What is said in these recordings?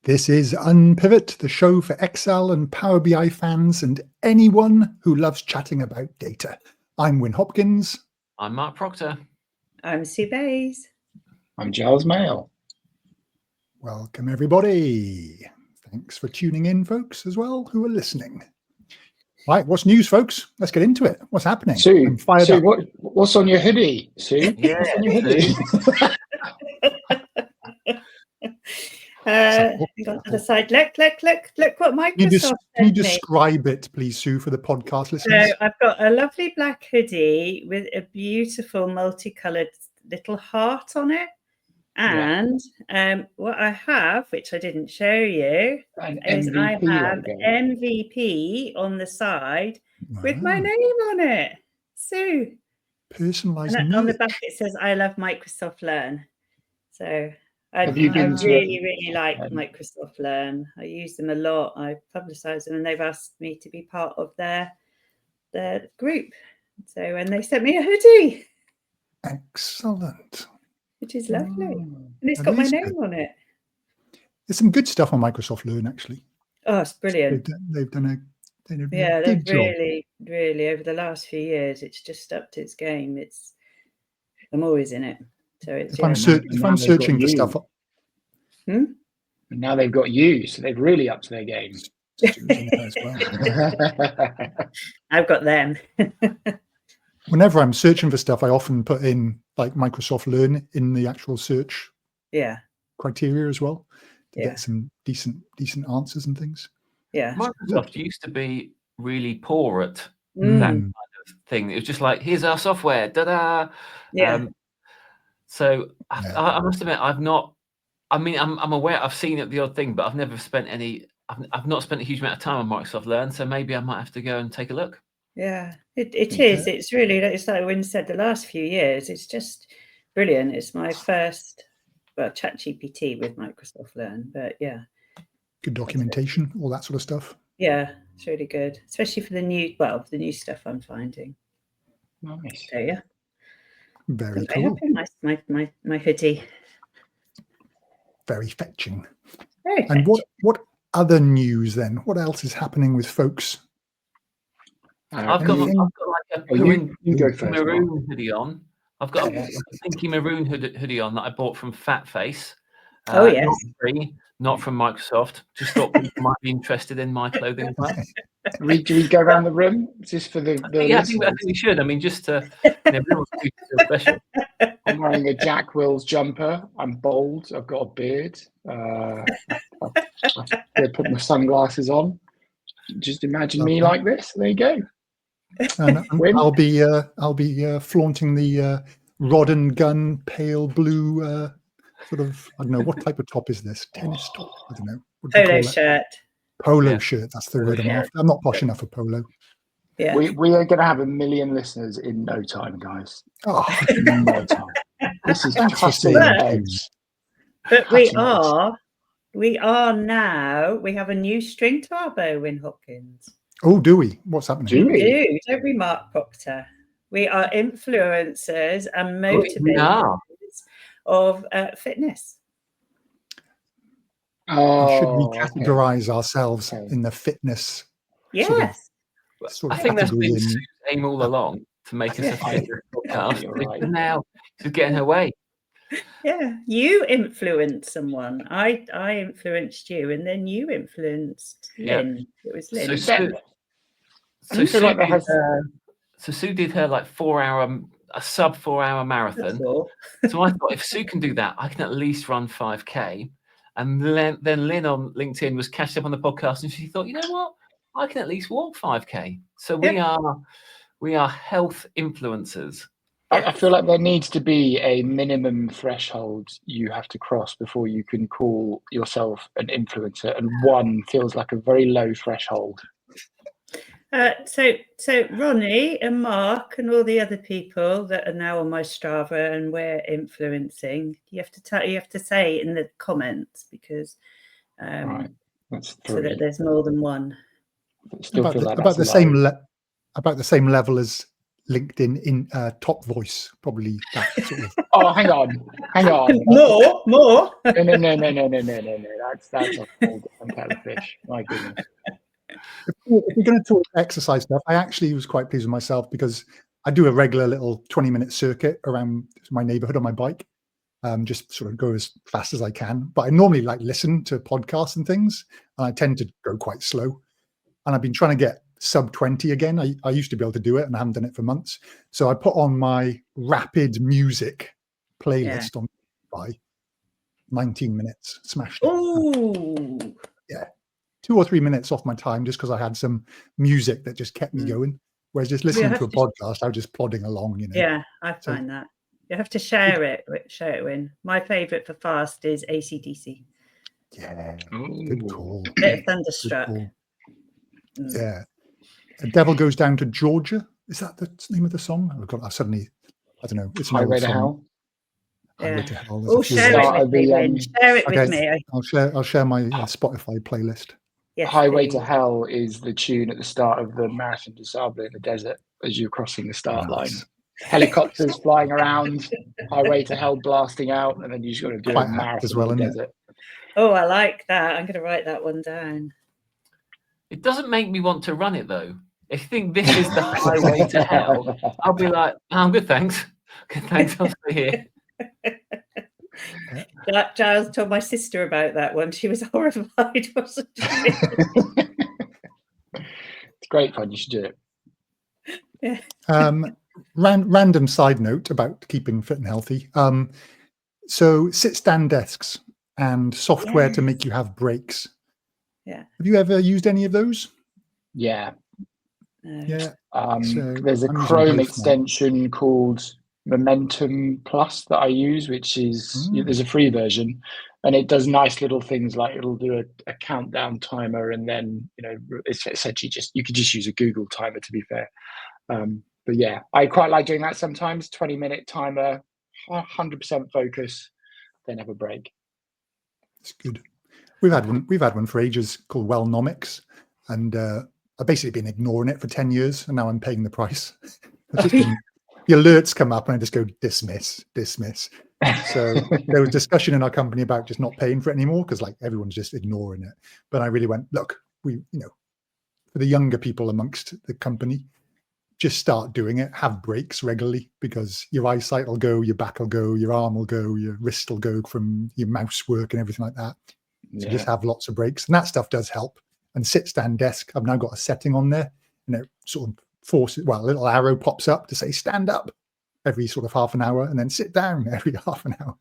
This is Unpivot, the show for Excel and Power BI fans and anyone who loves chatting about data. I'm Win Hopkins. I'm Mark Proctor. I'm Sue Bays. I'm Giles Mail. Welcome, everybody. Thanks for tuning in, folks, as well, who are listening. Right, what's news, folks? Let's get into it. What's happening? Sue, I'm fired Sue up. what's on your hoodie, Sue? Yeah, What's on your hoodie? Got to the side. Look what Microsoft Can you sent me. describe it, please, Sue, for the podcast listeners? So I've got a lovely black hoodie with a beautiful multicolored little heart on it. And what I have, which I didn't show you, is I have MVP on the side with my name on it. Sue. Personalised. And on the back it says, I love Microsoft Learn. So I Have you been really like Microsoft Learn. I use them a lot. I publicise them and they've asked me to be part of their group. So, and they sent me a hoodie. Excellent. Which is lovely. And it's got my name on it. There's some good stuff on Microsoft Learn, actually. Oh, it's brilliant. They've done a good they've job. really, over the last few years, it's just upped its game. I'm always in it. So it's, if I'm searching for stuff. And now they've got you, so they've really upped their game. As well. I've got them. Whenever I'm searching for stuff, I often put in like Microsoft Learn in the actual search criteria as well to get some decent answers and things. Yeah, Microsoft used to be really poor at that kind of thing. It was just like, here's our software, da-da. Yeah. So I must admit, I'm aware, I've seen it, the odd thing, but I've never spent I've not spent a huge amount of time on Microsoft Learn, so maybe I might have to go and take a look. Yeah, it is. It's really, it's like Win said, the last few years, it's just brilliant. It's my first, ChatGPT with Microsoft Learn, but yeah. Good documentation, all that sort of stuff. Yeah, it's really good, especially for the new stuff I'm finding. Nice. So yeah. Very cool. My hoodie. Very fetching. Very and fetching. What other news then? What else is happening with folks? I've got like a maroon hoodie on. I've got a pinky maroon hoodie on that I bought from Fat Face. Oh yes. Not free, not from Microsoft. Just thought people might be interested in my clothing. Do we go around the room? Is this for the I think we should. I mean, just to feel special. I'm wearing a Jack Wills jumper. I'm bald. I've got a beard. I put my sunglasses on. Just imagine me like this. There you go. And I'll be flaunting the rod and gun pale blue sort of, I don't know, what type of top is this? Tennis top? I don't know. Polo shirt. Polo shirt, that's the word I'm after. I'm not posh enough for polo. Yeah. We are going to have 1 million listeners in no time, guys. Oh, no time. This is cutting edge. But we are now, we have a new string to our bow, Win Hopkins. Oh, do we? What's happening? Do we? We do, don't we, Mark Proctor? We are influencers and motivators of fitness. Should we categorize ourselves in the fitness? Yes. I think that's been Sue's aim all along, to make us a fitness podcast. Right. Now she's getting her way. Yeah, you influenced someone. I influenced you, and then you influenced Lynn. It was Lynn. So Sue did her like a sub 4 hour marathon. So I thought, if Sue can do that, I can at least run 5K. And then Lynn on LinkedIn was catching up on the podcast, and she thought, you know what, I can at least walk 5K. So we are health influencers. I feel like there needs to be a minimum threshold you have to cross before you can call yourself an influencer, and 1 feels like a very low threshold. So Ronnie and Mark and all the other people that are now on my Strava and we're influencing, you have to say in the comments, because right. That's so that there's more than one. About the same level as LinkedIn in top voice, probably that sort of. Oh, hang on. More. No. That's a whole different kettle of fish. My goodness. If we're going to talk exercise stuff, I actually was quite pleased with myself because I do a regular little 20-minute circuit around my neighborhood on my bike. Just sort of go as fast as I can. But I normally like listen to podcasts and things, and I tend to go quite slow. And I've been trying to get sub 20 again. I used to be able to do it, and I haven't done it for months. So I put on my rapid music playlist on by 19 minutes, smashed it. Oh, yeah, 2 or 3 minutes off my time just because I had some music that just kept me going. Whereas just listening to a podcast, I was just plodding along, you know. Yeah, I find that. You have to share it in. My favourite for fast is AC/DC. Yeah, good call. Bit of Thunderstruck. Yeah. A Devil Goes Down to Georgia. Is that the name of the song? I don't know. It's an Highway old to song. Hell. Highway to Hell. Oh, share it with me. Share it with me. I'll share my Spotify playlist. Yes, Highway please. to Hell is the tune at the start of the Marathon des Sables in the desert as you're crossing the start line. Helicopters flying around, Highway to Hell blasting out, and then you just got to do a marathon as well, in the desert. Oh, I like that. I'm going to write that one down. It doesn't make me want to run it though. If you think this is the highway to hell, I'll be like, oh, I'm good, thanks. Good, thanks, I'll stay here. Giles told my sister about that one. She was horrified, wasn't she? It's great fun. You should do it. Yeah. Random side note about keeping fit and healthy. So sit-stand desks and software to make you have breaks. Yeah. Have you ever used any of those? Yeah. Yeah. There's a Chrome extension called Momentum Plus that I use, which is there's a free version, and it does nice little things like it'll do a countdown timer, and then it's essentially you could just use a Google timer, to be fair. But yeah, I quite like doing that sometimes. 20-minute timer, 100% focus, then have a break. It's good. We've had one for ages called Wellnomics, and I've basically been ignoring it for 10 years, and now I'm paying the price. The alerts come up, and I just go dismiss. So there was discussion in our company about just not paying for it anymore because like everyone's just ignoring it. But I really went, look, for the younger people amongst the company, just start doing it. Have breaks regularly because your eyesight will go, your back will go, your arm will go, your wrist will go from your mouse work and everything like that. So just have lots of breaks, and that stuff does help. And sit-stand desk, I've now got a setting on there, and it sort of forces, a little arrow pops up to say stand up every sort of half an hour, and then sit down every half an hour.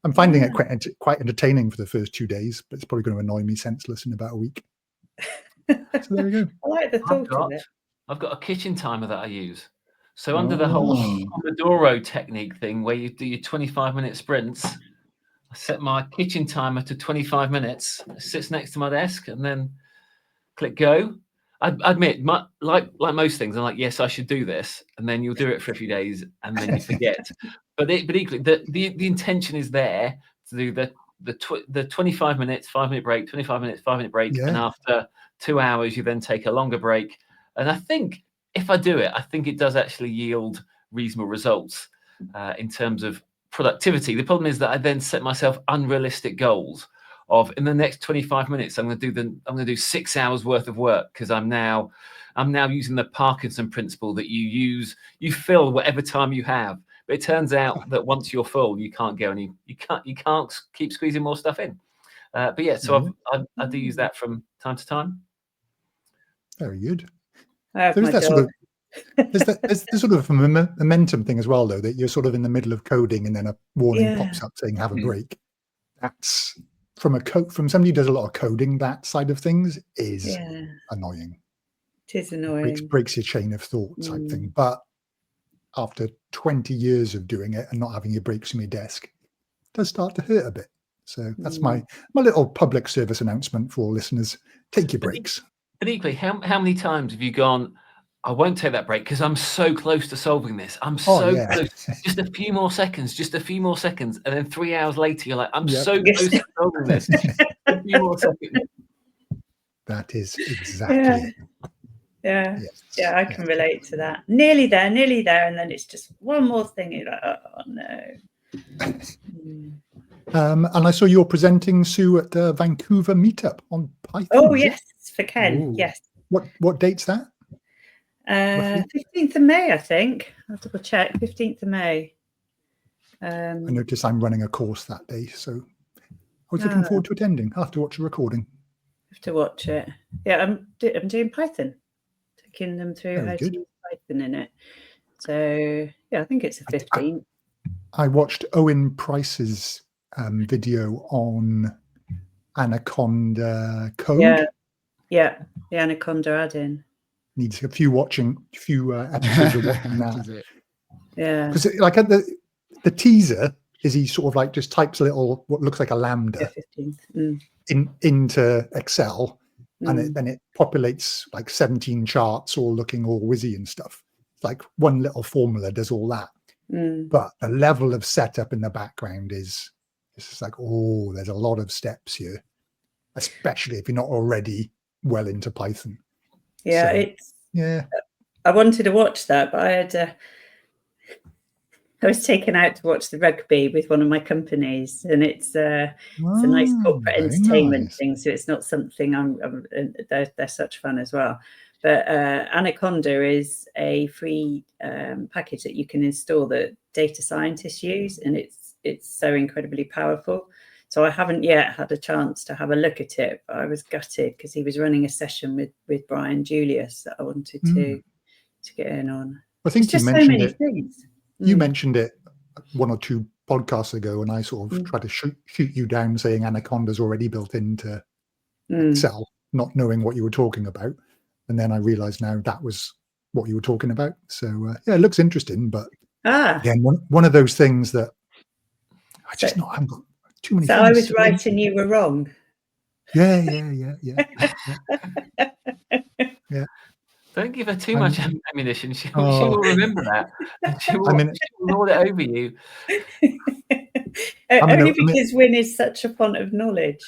I'm finding it quite entertaining for the first 2 days, but it's probably going to annoy me senseless in about a week. So there we go. I like the thought of it. I've got a kitchen timer that I use. So under the whole Pomodoro technique thing, where you do your 25-minute sprints, I set my kitchen timer to 25 minutes. It sits next to my desk, and then click go. I admit, like most things, I'm like, yes, I should do this, and then you'll do it for a few days, and then you forget. but equally, the intention is there to do the 25 minutes, 5-minute break, 25 minutes, 5-minute break, and after 2 hours, you then take a longer break. And I think if I do it, I think it does actually yield reasonable results in terms of productivity. The problem is that I then set myself unrealistic goals of in the next 25 minutes, I'm going to do 6 hours worth of work because I'm now using the Parkinson principle that you fill whatever time you have. But it turns out that once you're full, you can't keep squeezing more stuff in. But yeah, so I do use that from time to time. Very good. There's sort of a momentum thing as well, though, that you're sort of in the middle of coding and then a warning pops up saying have a break. That's from somebody who does a lot of coding. That side of things is annoying. It is annoying. Breaks your chain of thought type thing. But after 20 years of doing it and not having your breaks from your desk, it does start to hurt a bit. So that's my little public service announcement for all listeners. Take your breaks. But equally, how many times have you gone, I won't take that break because I'm so close to solving this. I'm so close. Just a few more seconds. And then 3 hours later, you're like, I'm so close to solving this. A few more seconds. That is exactly it. Yeah. Yeah, I can relate to that. Nearly there, and then it's just one more thing. You're like, oh no. And I saw you're presenting, Sue, at the Vancouver meetup on Python. Oh yes, for Ken. Ooh. Yes. What date's that? 15th of May, I think. I'll double check. 15th of May. I noticed I'm running a course that day, so I was looking forward to attending. I'll have to watch the recording. Have to watch it. Yeah, I'm doing Python, taking them through how to use Python in it. So yeah, I think it's the 15th. I watched Owen Price's video on Anaconda code. Yeah, the Anaconda add-in. Needs a few episodes of watching that. Yeah, because like at the teaser is he sort of like just types a little what looks like a lambda into Excel, and then it populates like 17 charts all looking all whizzy and stuff. It's like one little formula does all that, but the level of setup in the background is just like, oh, there's a lot of steps here, especially if you're not already well into Python. Yeah, I wanted to watch that, but I was taken out to watch the rugby with one of my companies, and it's a nice corporate entertainment thing. So it's not something they're such fun as well. But Anaconda is a free package that you can install that data scientists use, and it's so incredibly powerful. So I haven't yet had a chance to have a look at it, but I was gutted because he was running a session with Brian Julius that I wanted to get in on. I think you mentioned it. You mentioned it 1 or 2 podcasts ago, and I sort of tried to shoot you down saying Anaconda's already built into Excel, not knowing what you were talking about. And then I realized now that was what you were talking about. So yeah, it looks interesting, but again, one of those things that I haven't got too many. So I was right and you were wrong. Yeah. Don't give her too much ammunition. She will remember that. She will lord it over you. Only because Win is such a font of knowledge.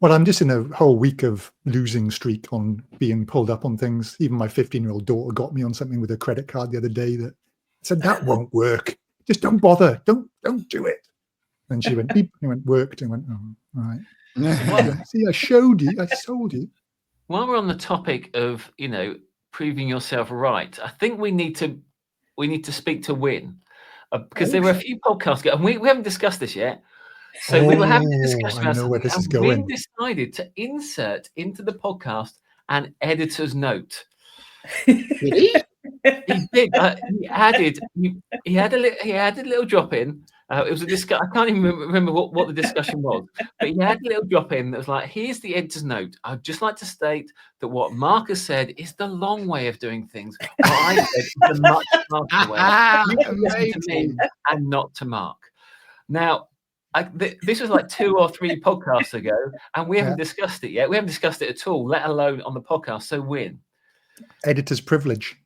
Well, I'm just in a whole week of losing streak on being pulled up on things. Even my 15-year-old daughter got me on something with a credit card the other day that said, that won't work. Just don't bother. Don't do it. And she went, beep, and went, worked, and went, oh, all right. See, I showed you. I sold you. While we're on the topic of, proving yourself right, I think we need to speak to Win because there were a few podcasts ago, and we haven't discussed this yet. So we were having a discussion about something, and Win decided to insert into the podcast an editor's note. Really? He did. He had a little drop in. It was a discussion. I can't even remember what the discussion was, but he had a little drop in that was like, "Here's the editor's note. I'd just like to state that what Mark has said is the long way of doing things. What I said is the much faster way. You can listen to me and not to Mark." Now, this was like 2 or 3 podcasts ago, and we haven't discussed it yet. We haven't discussed it at all, let alone on the podcast. So, Win. Editor's privilege.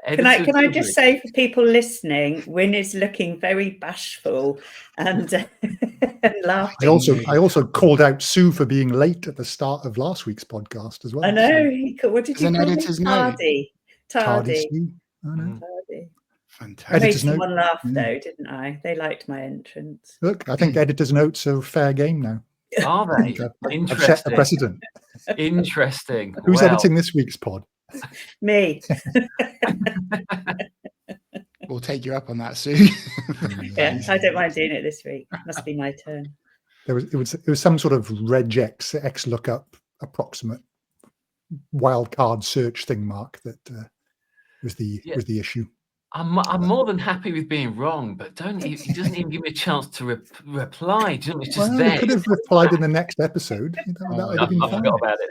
Can I just say for people listening, Win is looking very bashful and laughing. I also called out Sue for being late at the start of last week's podcast as well. I know. What did you call me? Tardy. Sue. I know. Tardy. Fantastic. I made someone laugh though, didn't I? They liked my entrance. Look, I think editor's notes are fair game now. Are they? Interesting. I've set the precedent. Interesting. Who's editing this week's pod? Me. We'll take you up on that, Sue. Yeah, I don't mind doing it this week. Must be my turn. It was some sort of regex XLOOKUP approximate wildcard search thing, Mark, that was the issue. I'm more than happy with being wrong, but he doesn't even give me a chance to reply. It's just there. You could have replied in the next episode. I forgot about it.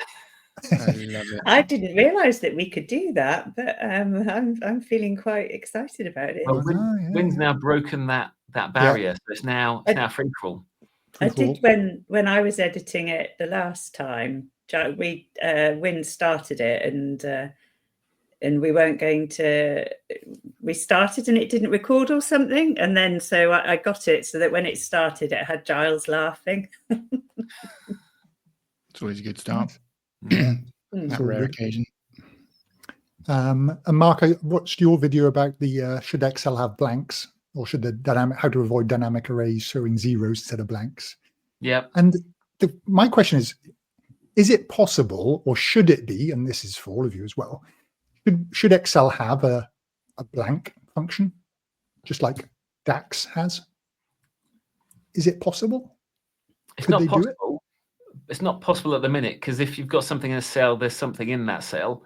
I love it. I didn't realise that we could do that, but I'm feeling quite excited about it. Well, Win's now broken that barrier, so it's now free for all. I did when I was editing it the last time. Win started it, and we weren't going to. We started and it didn't record or something, and then so I got it so that when it started, it had Giles laughing. It's always a good start. That rare occasion. And Mark, I watched your video about the should Excel have blanks, or should how to avoid dynamic arrays showing zeros instead of blanks. Yeah. And my question is it possible, or should it be, and this is for all of you as well, should Excel have a blank function, just like DAX has? Is it possible? It's not possible. It's not possible at the minute, because if you've got something in a cell, there's something in that cell.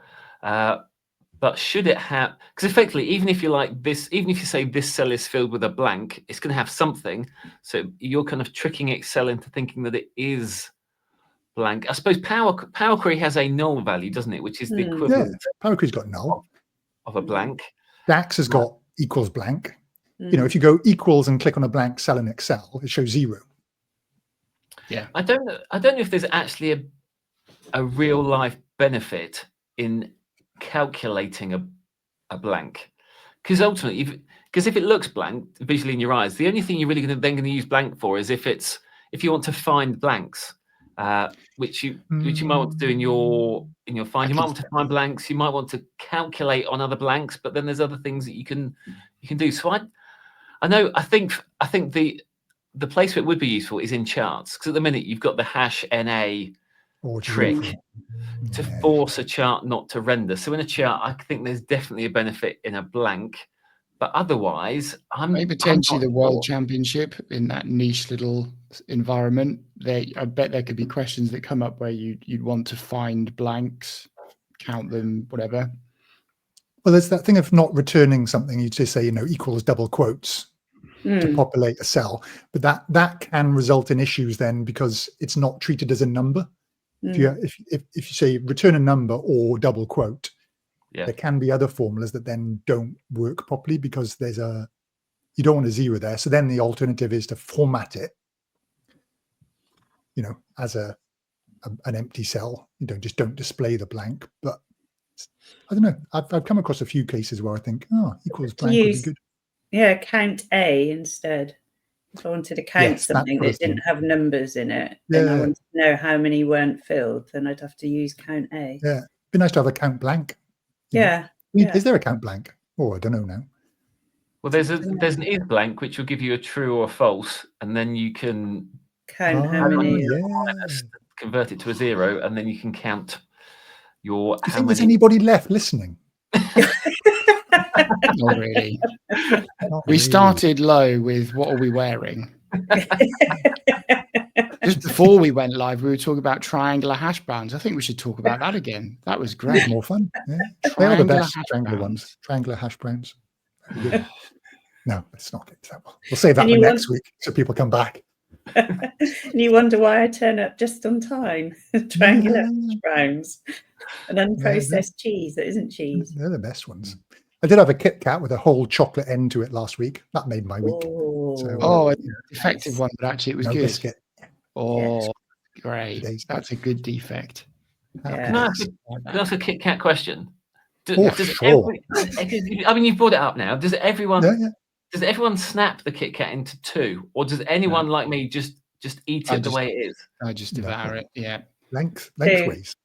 But should it have, because effectively, even if you like this, even if you say this cell is filled with a blank, it's going to have something. So you're kind of tricking Excel into thinking that it is blank. I suppose Power Query has a null value, doesn't it? Which is the equivalent. Yeah, Power Query's got null of a blank. DAX has got equals blank. You know, if you go equals and click on a blank cell in Excel, it shows 0. Yeah, I don't know if there's actually a real life benefit in calculating a blank, because ultimately, if it looks blank visually in your eyes, the only thing you're really going to use blank for is if you want to find blanks, which you might want to do in your find. You might want to find blanks. You might want to calculate on other blanks, but then there's other things that you can do. So I think the place where it would be useful is in charts, because at the minute you've got the #NA trick to force a chart not to render. So in a chart, I think there's definitely a benefit in a blank, but otherwise, maybe potentially the World Championship in that niche little environment. I bet there could be questions that come up where you'd want to find blanks, count them, whatever. Well, there's that thing of not returning something. You just say, equals double quotes to populate a cell, but that can result in issues then, because it's not treated as a number. If you say return a number or double quote, there can be other formulas that then don't work properly, because you don't want a 0 there. So then the alternative is to format it, as an empty cell. Just don't display the blank. But I don't know. I've come across a few cases where I think, equals blank would be good. Yeah, count A instead. If I wanted to count something that didn't have numbers in it, then I wanted to know how many weren't filled, then I'd have to use count A. Yeah, it'd be nice to have a count blank. Is there a count blank? Oh, I don't know now. Well, there's an is blank, which will give you a true or a false, and then you can count how many. Convert it to a 0, and then you can count your. Do you think there's anybody left listening? Not really. We started low with what are we wearing? Just before we went live, we were talking about triangular hash browns. I think we should talk about that again. That was great. More fun. Yeah. They are the best triangular ones. Triangular hash browns. No, let's not get to that one. We'll save that for next week so people come back. And you wonder why I turn up just on time. Triangular hash browns. An unprocessed cheese that isn't cheese. They're the best ones. I did have a KitKat with a whole chocolate end to it last week. That made my week. So, an effective one, but actually it was good. Biscuit. Great. That's a good defect. Can I ask a KitKat question? Sure. I mean, you've brought it up now. Does everyone snap the KitKat into 2, or does anyone like me just eat it the way it is? I just devour it. Yeah. Lengthways.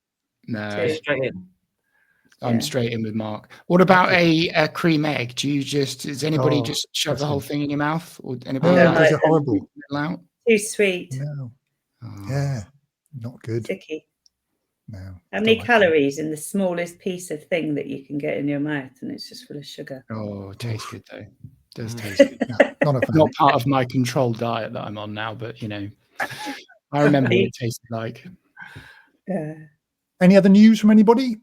No. Straight in. I'm straight in with Mark. What about a cream egg? Does anybody just shove the whole thing in your mouth? Or anybody those are horrible. Too sweet. No. Yeah. Not good. Sticky. No. How many calories in the smallest piece of thing that you can get in your mouth, and it's just full of sugar? Oh, it tastes good though. It does taste good. Not part of my controlled diet that I'm on now, but I remember what it tasted like. Any other news from anybody?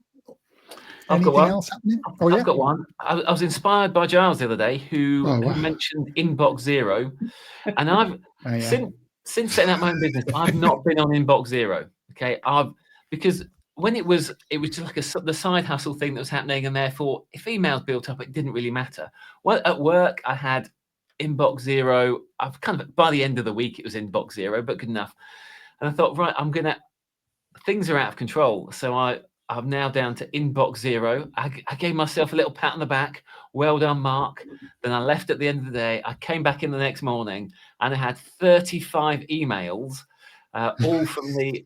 I've got one. Else happening? I've got one. I was inspired by Giles the other day, who mentioned inbox 0, and I've since setting up my own business, I've not been on inbox 0. Okay, because when it was just like the side hustle thing that was happening, and therefore, if emails built up, it didn't really matter. Well, at work, I had inbox 0. I've kind of by the end of the week, it was inbox 0, but good enough. And I thought, right, things are out of control, so I'm now down to inbox 0. I gave myself a little pat on the back. Well done, Mark. Then I left at the end of the day. I came back in the next morning and I had 35 emails all from the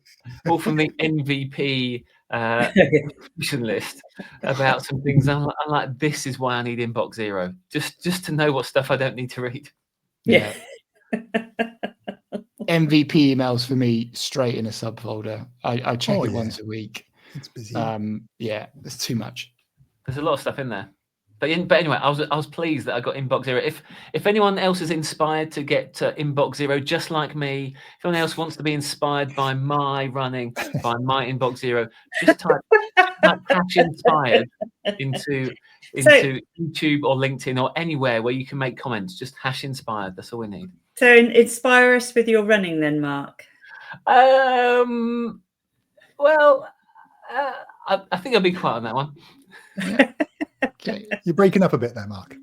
MVP list about some things. I'm like, this is why I need inbox 0, just to know what stuff I don't need to read. Yeah. MVP emails for me straight in a subfolder. I check it once a week. It's busy. Yeah, there's too much. There's a lot of stuff in there. But anyway, I was pleased that I got inbox 0. If anyone else is inspired to get inbox 0, just like me, if anyone else wants to be inspired by my running, by my inbox 0, just type #inspired into YouTube or LinkedIn or anywhere where you can make comments. Just #inspired. That's all we need. So inspire us with your running then, Mark. Well, I think I'll be quiet on that one. Yeah. Okay. You're breaking up a bit there, Mark.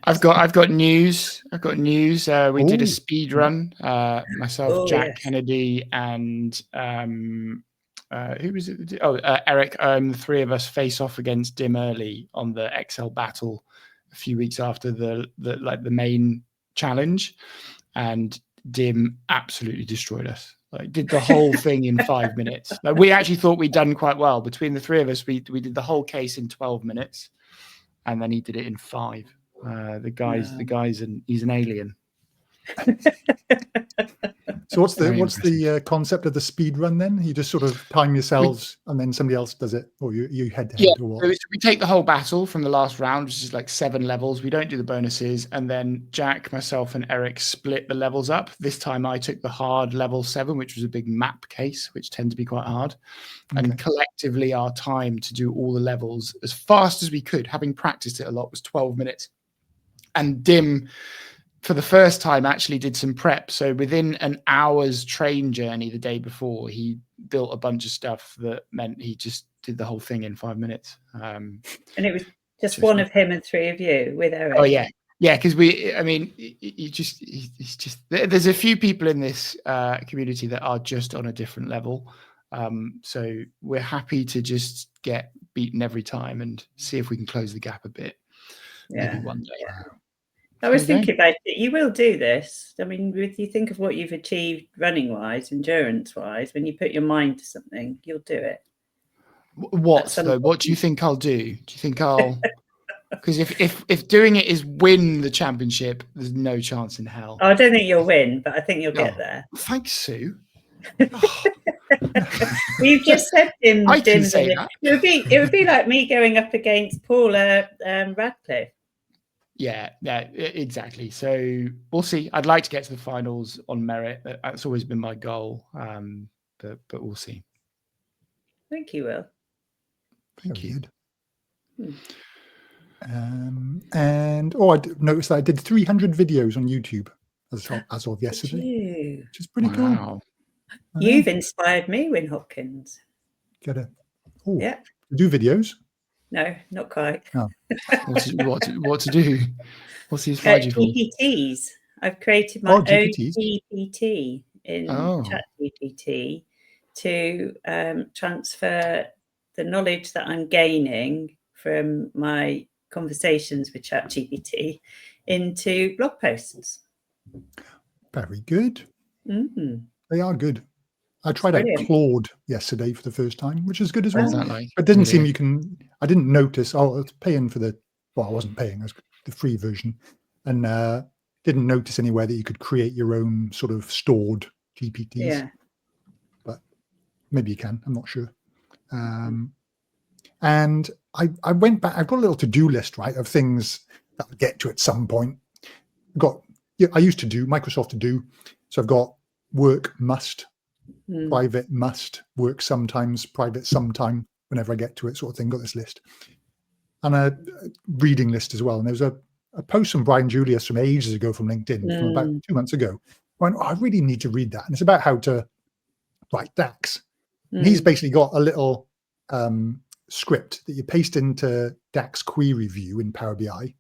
I've got news. We did a speed run. Myself, Jack Kennedy, and who was it? Eric. The three of us face off against Dim early on the XL battle a few weeks after the main challenge, and Dim absolutely destroyed us. Like, did the whole thing in 5 minutes. Like, we actually thought we'd done quite well between the three of us. We did the whole case in 12 minutes, and then he did it in 5. He's an alien. So what's the concept of the speed run then? You just sort of time yourselves and then somebody else does it, or you head to head, or what? So we take the whole battle from the last round, which is like 7 levels. We don't do the bonuses, and then Jack, myself, and Eric split the levels up. This time I took the hard level 7, which was a big map case, which tend to be quite hard. Okay. And collectively our time to do all the levels as fast as we could, having practiced it a lot, was 12 minutes. And Dim, for the first time, actually did some prep. So within an hour's train journey the day before, he built a bunch of stuff that meant he just did the whole thing in 5 minutes. And it was just one of him and 3 of you with Eric. Oh yeah, because there's a few people in this community that are just on a different level. So we're happy to just get beaten every time and see if we can close the gap a bit. Yeah. Maybe one day. Yeah. I was thinking about it. You will do this. I mean, if you think of what you've achieved running-wise, endurance-wise, when you put your mind to something, you'll do it. What do you think I'll do? Do you think I'll? Because if doing it is win the championship, there's no chance in hell. Oh, I don't think you'll win, but I think you'll get there. Thanks, Sue. You've just said Dim. I can say that. It would be like me going up against Paula Radcliffe. Yeah, exactly. So we'll see. I'd like to get to the finals on merit. That's always been my goal. But we'll see. I think you will. Thank you. And I noticed that I did 300 videos on YouTube as of yesterday, which is pretty cool. You've inspired me, Win Hopkins. Do videos? No, not quite. Oh. What to do? What's he inspired you for? GPTs. I've created my own GPT in ChatGPT to transfer the knowledge that I'm gaining from my conversations with ChatGPT into blog posts. Very good. Mm-hmm. They are good. I tried out Claude yesterday for the first time, which is good as well. Like? But it didn't seem you can. I didn't notice. I was paying for I wasn't paying. It was the free version, and didn't notice anywhere that you could create your own sort of stored GPTs. Yeah. But maybe you can. I'm not sure. And I went back. I've got a little to-do list, right, of things that I'll get to at some point. I used to do Microsoft To Do, so I've got work must. Private must, work sometimes, private sometime, whenever I get to it, sort of thing. Got this list. And a reading list as well. And there was a post from Brian Julius from ages ago from LinkedIn, from about 2 months ago. I went, I really need to read that. And it's about how to write DAX. And he's basically got a little script that you paste into DAX query view in Power BI.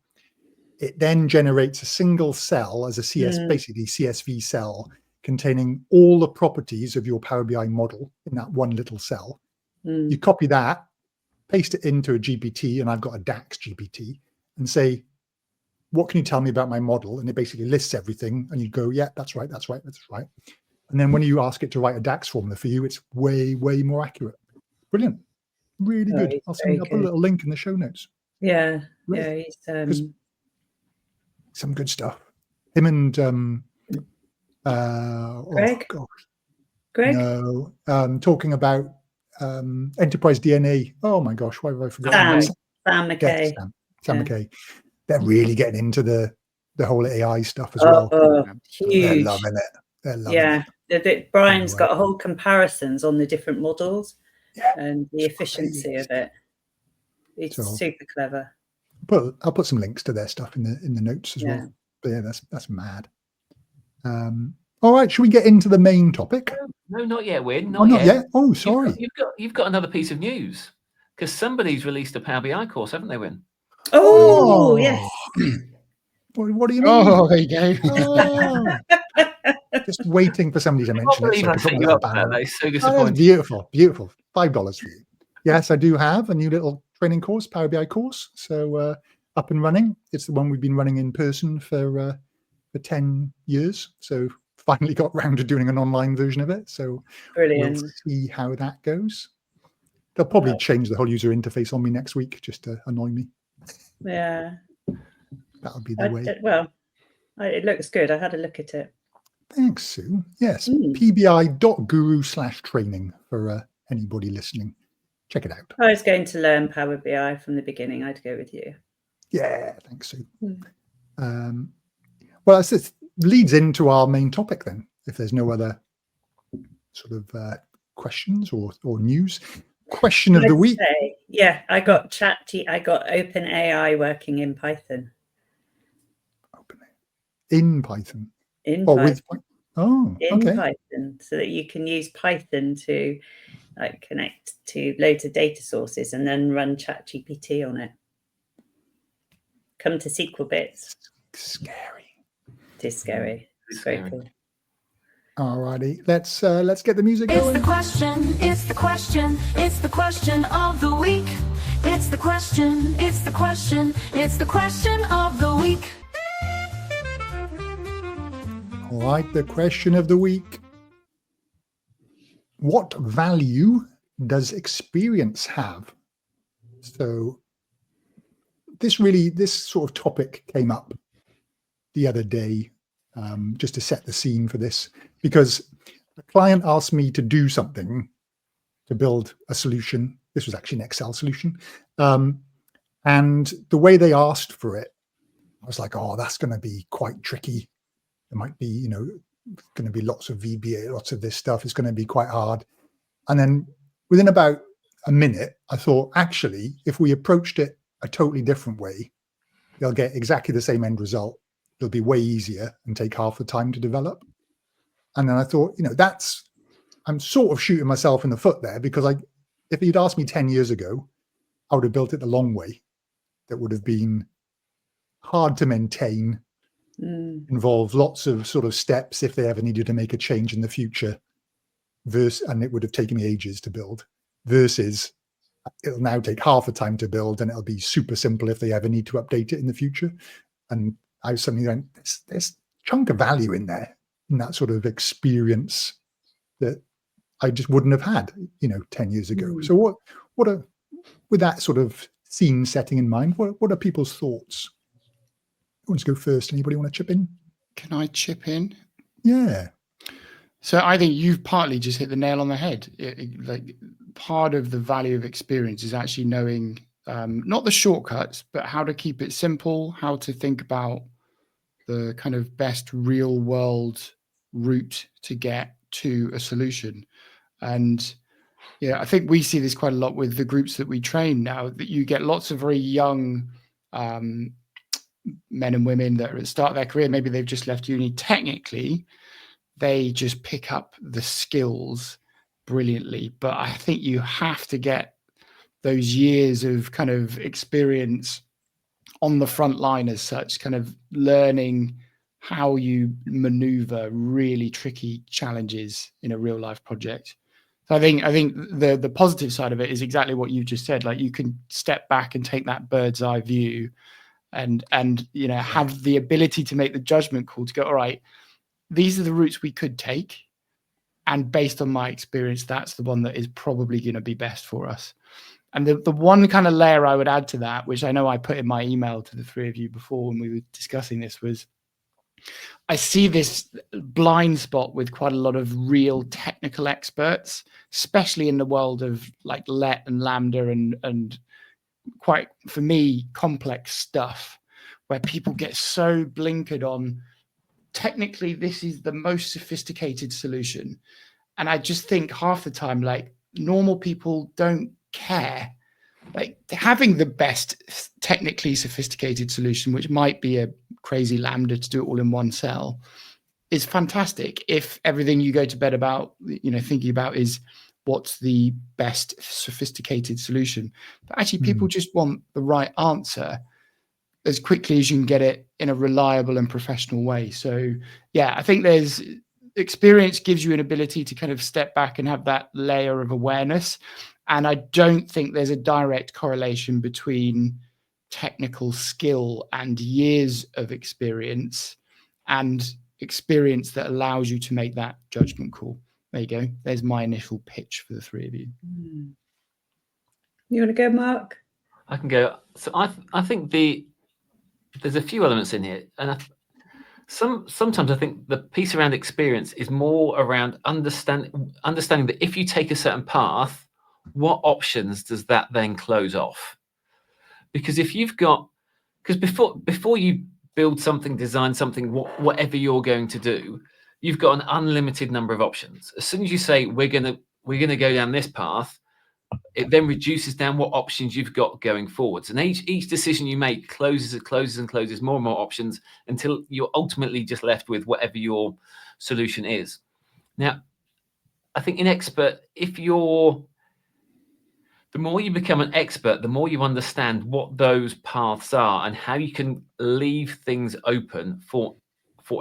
It then generates a single cell as a basically CSV cell, containing all the properties of your Power BI model in that one little cell. You copy that, paste it into a GPT, and I've got a DAX GPT, and say, what can you tell me about my model? And it basically lists everything, and you go, yeah, that's right. And then when you ask it to write a DAX formula for you, it's way more accurate. Brilliant, really good. I'll put a little link in the show notes. Yeah, really. He's some good stuff. Him and Greg. Oh gosh, Greg. No, talking about enterprise DNA. Oh my gosh, why have I forgotten? Sam McKay. Yeah, Sam McKay. They're really getting into the whole AI stuff as well. Huge. They're loving it. They're loving it. Brian's got a whole comparisons on the different models and the efficiency of it. It's super clever. I'll put some links to their stuff in the notes as well. But yeah, that's mad. All right, should we get into the main topic? No, not yet, Win. Not yet. Oh, sorry. You've got another piece of news, because somebody's released a Power BI course, haven't they, Win? Oh, yes. What do you mean? Oh, there you go. Just waiting for somebody to mention it. I set you up there. They're so disappointed. Beautiful. $5 for you. Yes, I do have a new little training course, Power BI course. So up and running. It's the one we've been running in person for 10 years. So finally got round to doing an online version of it. So brilliant. We'll see how that goes. They'll probably change the whole user interface on me next week just to annoy me. Yeah. That would be the way. It looks good. I had a look at it. Thanks, Sue. Yes, pbi.guru/training for anybody listening. Check it out. I was going to learn Power BI from the beginning. I'd go with you. Yeah, thanks, Sue. Well, it leads into our main topic then, if there's no other sort of questions or news. Question of the week. I got OpenAI working in Python. In Python? In Python. Okay. Python, so that you can use Python to connect to loads of data sources and then run ChatGPT on it. Come to SQL bits. Scary. It is scary. It's very cool. Alrighty, let's get the music going. It's the question of the week. It's the question of the week. All right, the question of the week. What value does experience have? So this sort of topic came up the other day, just to set the scene for this, because a client asked me to do something to build a solution. This was actually an Excel solution. And the way they asked for it, I was like, oh, that's going to be quite tricky. There might be, going to be lots of VBA, lots of this stuff. It's going to be quite hard. And then within about a minute, I thought, actually, if we approached it a totally different way, they'll get exactly the same end result. It'll be way easier and take half the time to develop. And then I thought, I'm sort of shooting myself in the foot there, because if you'd asked me 10 years ago, I would have built it the long way. That would have been hard to maintain, involve lots of sort of steps if they ever needed to make a change in the future, and it would have taken me ages to build, versus it'll now take half the time to build and it'll be super simple if they ever need to update it in the future. And I suddenly went, there's a chunk of value in there, in that sort of experience that I just wouldn't have had, 10 years ago. So with that sort of scene setting in mind, what are people's thoughts? Who wants to go first? Anybody want to chip in? Can I chip in? Yeah. So I think you've partly just hit the nail on the head. Like part of the value of experience is actually knowing not the shortcuts, but how to keep it simple, how to think about the kind of best real world route to get to a solution. And I think we see this quite a lot with the groups that we train now, that you get lots of very young men and women that are at the start of their career. Maybe they've just left uni. Technically, they just pick up the skills brilliantly. But I think you have to get those years of kind of experience on the front line as such, kind of learning how you maneuver really tricky challenges in a real life project. So I think the positive side of it is exactly what you just said. Like, you can step back and take that bird's eye view and have the ability to make the judgment call to go, all right, these are the routes we could take, and based on my experience, that's the one that is probably going to be best for us. And the one kind of layer I would add to that, which I know I put in my email to the three of you before when we were discussing this, was I see this blind spot with quite a lot of real technical experts, especially in the world of like let and lambda and quite, for me, complex stuff, where people get so blinkered on technically this is the most sophisticated solution. And I just think half the time, like, normal people don't care. Like, having the best technically sophisticated solution, which might be a crazy lambda to do it all in one cell, is fantastic if everything you go to bed about, thinking about is what's the best sophisticated solution. But actually, people just want the right answer as quickly as you can get it in a reliable and professional way. So yeah, I think there's experience gives you an ability to kind of step back and have that layer of awareness. And I don't think there's a direct correlation between technical skill and years of experience and experience that allows you to make that judgment call. There you go. There's my initial pitch for the three of you. You want to go, Mark? I can go. So I think there's a few elements in here, and sometimes I think the piece around experience is more around understanding that if you take a certain path, what options does that then close off? Because if you've got, before you build something, design something, whatever you're going to do, you've got an unlimited number of options. As soon as you say we're gonna go down this path, it then reduces down what options you've got going forwards. And each decision you make closes more and more options until you're ultimately just left with whatever your solution is. Now, I think in expert, the more you become an expert, the more you understand what those paths are and how you can leave things open for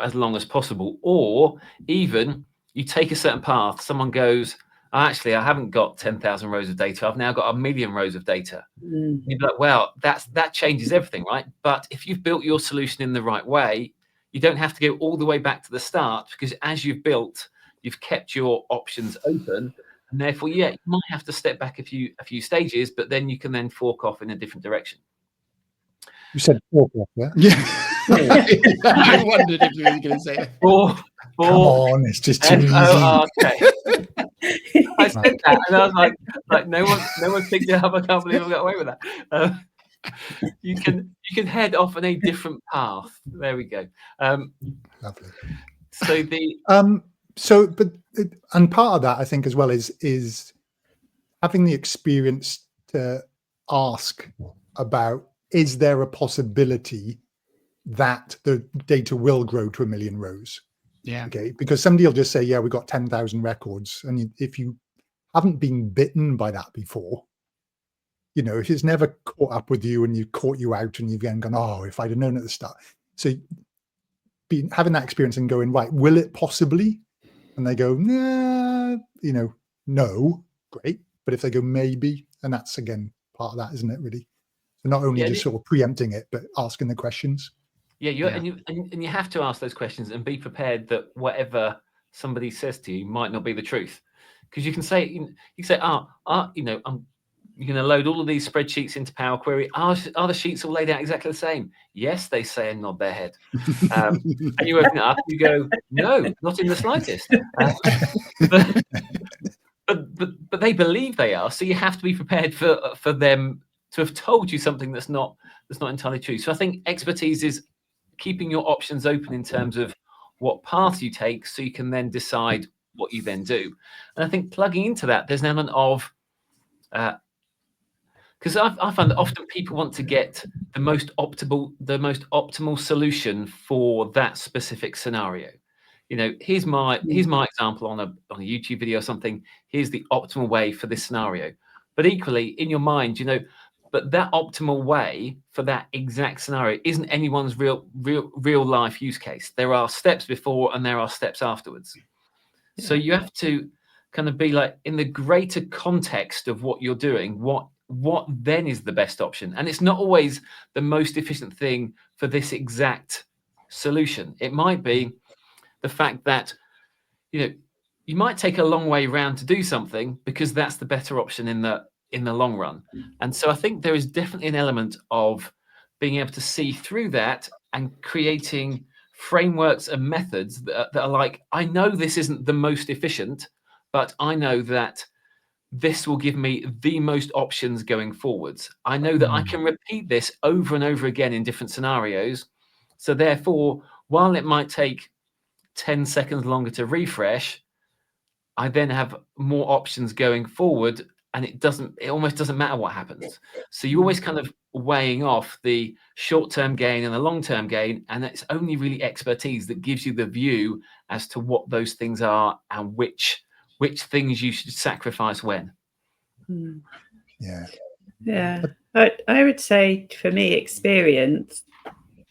as long as possible. Or even you take a certain path, someone goes, actually, I haven't got 10,000 rows of data. I've now got 1 million rows of data. You'd be like, well, that changes everything, right? But if you've built your solution in the right way, you don't have to go all the way back to the start, because as you've built, you've kept your options open. And therefore, yeah, you might have to step back a few stages, but then you can then fork off in a different direction. You said fork off, yeah? I wondered if you were going to say that. Come on, it's just too easy. I said that, and I was like, no one picked it up. I can't believe I got away with that. You can head off on a different path. There we go. Lovely. So and part of that, I think, as well, is having the experience to ask about, is there a possibility that the data will grow to 1 million rows? Yeah. Okay. Because somebody will just say, yeah, we've got 10,000 records. And if you haven't been bitten by that before, if it's never caught up with you and you caught you out and you've then gone, oh, if I'd have known at the start. So having that experience and going, right, will it possibly? And they go, nah, no, great. But if they go, maybe, and that's, again, part of that, isn't it, really? So not only just sort of preempting it, but asking the questions. Yeah, and you have to ask those questions and be prepared that whatever somebody says to you might not be the truth. Because you can say, you're going to load all of these spreadsheets into Power Query. Are the sheets all laid out exactly the same? Yes, they say, and nod their head. And you open it up, you go, no, not in the slightest. But they believe they are, so you have to be prepared for them to have told you something that's not entirely true. So I think expertise is keeping your options open in terms of what path you take, so you can then decide what you then do. And I think plugging into that, there's an element of because I find that often people want to get the most optimal solution for that specific scenario. Here's my example on a YouTube video or something. Here's the optimal way for this scenario. But equally, in your mind, but that optimal way for that exact scenario isn't anyone's real life use case. There are steps before and there are steps afterwards. Yeah. So you have to kind of be like, in the greater context of what you're doing, what what then is the best option. And it's not always the most efficient thing for this exact solution. It might be the fact that, you might take a long way round to do something because that's the better option in the long run. And so I think there is definitely an element of being able to see through that and creating frameworks and methods that are like, I know this isn't the most efficient, but I know that this will give me the most options going forwards. I know that I can repeat this over and over again in different scenarios. So therefore, while it might take 10 seconds longer to refresh, I then have more options going forward, and it almost doesn't matter what happens. So you're always kind of weighing off the short-term gain and the long-term gain, and it's only really expertise that gives you the view as to what those things are and which things you should sacrifice when. Yeah. I would say for me, experience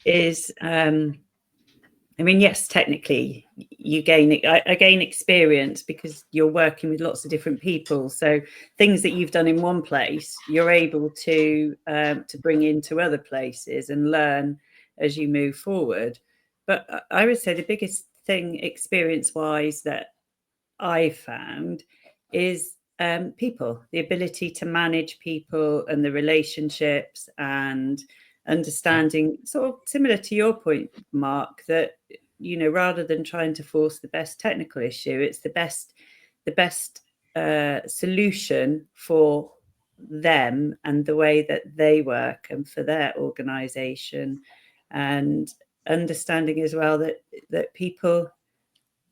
is, yes, technically I gain experience because you're working with lots of different people. So things that you've done in one place, you're able to bring into other places and learn as you move forward. But I would say the biggest thing experience-wise that I found is people, the ability to manage people and the relationships and understanding, sort of similar to your point, Mark, that rather than trying to force the best technical issue, it's the best solution for them and the way that they work and for their organization, and understanding as well that people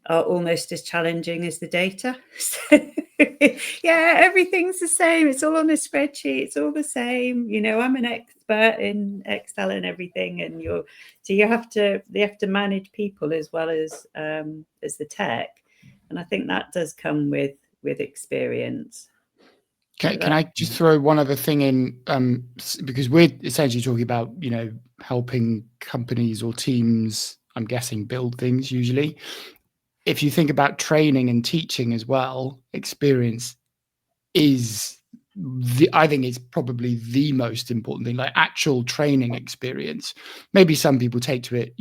are almost as challenging as the data. So, everything's the same. It's all on a spreadsheet. It's all the same. I'm an expert in Excel and everything, and they have to manage people as well as the tech. And I think that does come with experience. Can I just throw one other thing in? Because we're essentially talking about, helping companies or teams, I'm guessing, build things usually. If you think about training and teaching as well, experience is I think it's probably the most important thing, like actual training experience. Maybe some people take to it,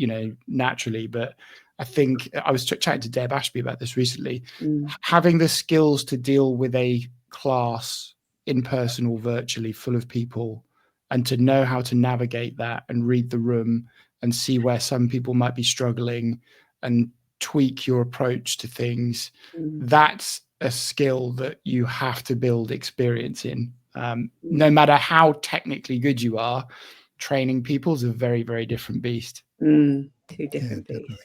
naturally, but I think I was chatting to Deb Ashby about this recently. Having the skills to deal with a class in person or virtually full of people, and to know how to navigate that and read the room and see where some people might be struggling and tweak your approach to things. That's a skill that you have to build experience in. No matter how technically good you are, training people is a very, very different beast. Two different beasts.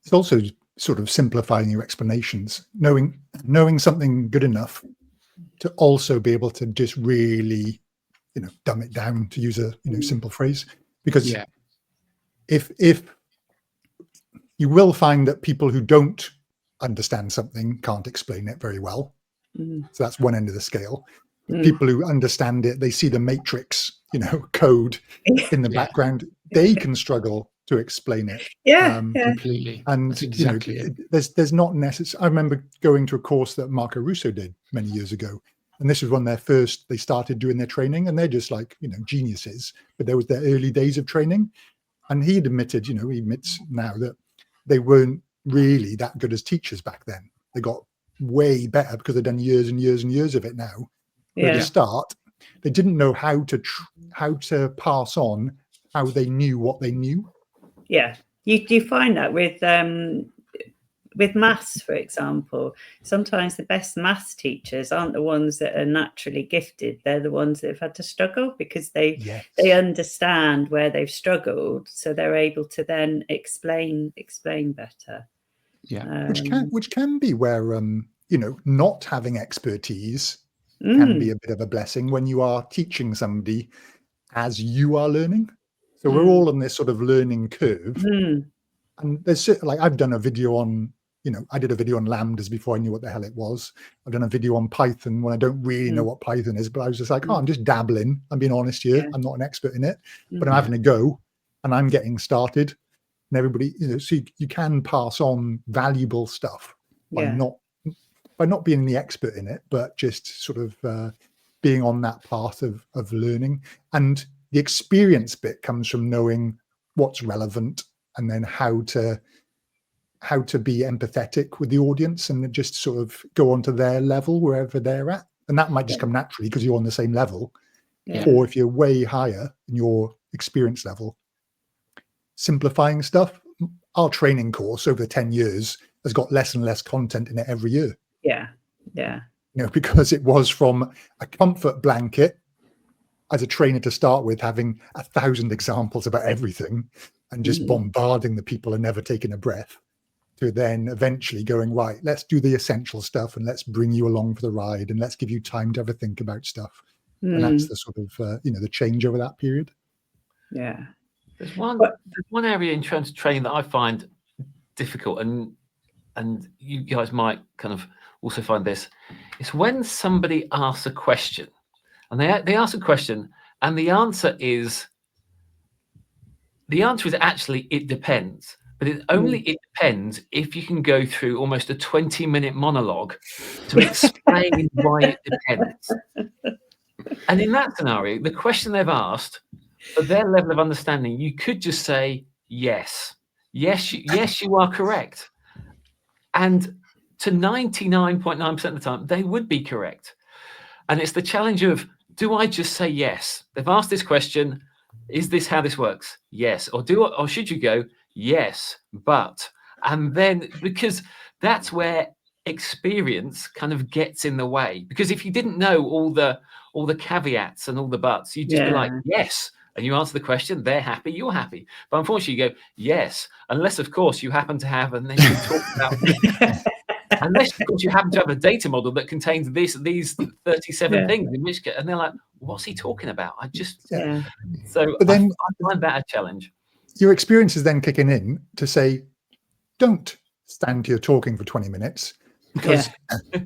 It's also sort of simplifying your explanations, knowing something good enough to also be able to just really, dumb it down, to use a simple phrase. Because if you will find that people who don't understand something can't explain it very well. So that's one end of the scale. People who understand it, they see the matrix, code in the background, they can struggle to explain it. Completely. And that's exactly there's not necessarily. I remember going to a course that Marco Russo did many years ago, and this was when they started doing their training, and they're just like, geniuses, but there was their early days of training. And he admitted, he admits now that they weren't really that good as teachers back then. They got way better because they've done years and years and years of it now. But at the start, they didn't know how to pass on how they knew what they knew. Yeah, you find that with maths, for example. Sometimes the best maths teachers aren't the ones that are naturally gifted. They're the ones that have had to struggle because they understand where they've struggled, so they're able to then explain better. Which can be where not having expertise can be a bit of a blessing when you are teaching somebody as you are learning. So we're all on this sort of learning curve. And there's like, I've done a video on, I did a video on lambdas before I knew what the hell it was. I've done a video on Python when I don't really know what Python is, but I was just like, I'm just dabbling. I'm being honest here. I'm not an expert in it, but I'm having a go and I'm getting started. And everybody, so you can pass on valuable stuff by not being the expert in it, but just sort of being on that path of learning. And the experience bit comes from knowing what's relevant and then how to be empathetic with the audience and just sort of go onto their level wherever they're at. And that might just come naturally because you're on the same level. Or if you're way higher in your experience level, simplifying stuff. Our training course over 10 years has got less and less content in it every year. Yeah. Because it was from a comfort blanket as a trainer to start with, having 1,000 examples about everything and just bombarding the people and never taking a breath, to then eventually going, right, let's do the essential stuff and let's bring you along for the ride and let's give you time to ever think about stuff. And that's the sort of, the change over that period. Yeah. There's one area in terms of training that I find difficult, and you guys might kind of also find this. It's when somebody asks a question, and they ask a question, and the answer is actually it depends. But it depends if you can go through almost a 20-minute monologue to explain why it depends. And in that scenario, the question they've asked, at their level of understanding, you could just say yes, you are correct. And to 99.9% of the time, they would be correct. And it's the challenge of, do I just say yes? They've asked this question, is this how this works? Yes. Or should you go, yes, but, and then, because that's where experience kind of gets in the way. Because if you didn't know all the caveats and all the buts, you'd just be like, yes. And you answer the question, they're happy, you're happy. But unfortunately, you go, yes, unless, of course, you happen to have, and then you talk about, unless, of course, you happen to have a data model that contains these 37 things, in which case, and they're like, what's he talking about? So but then I find that a challenge. Your experience is then kicking in to say, don't stand here talking for 20 minutes because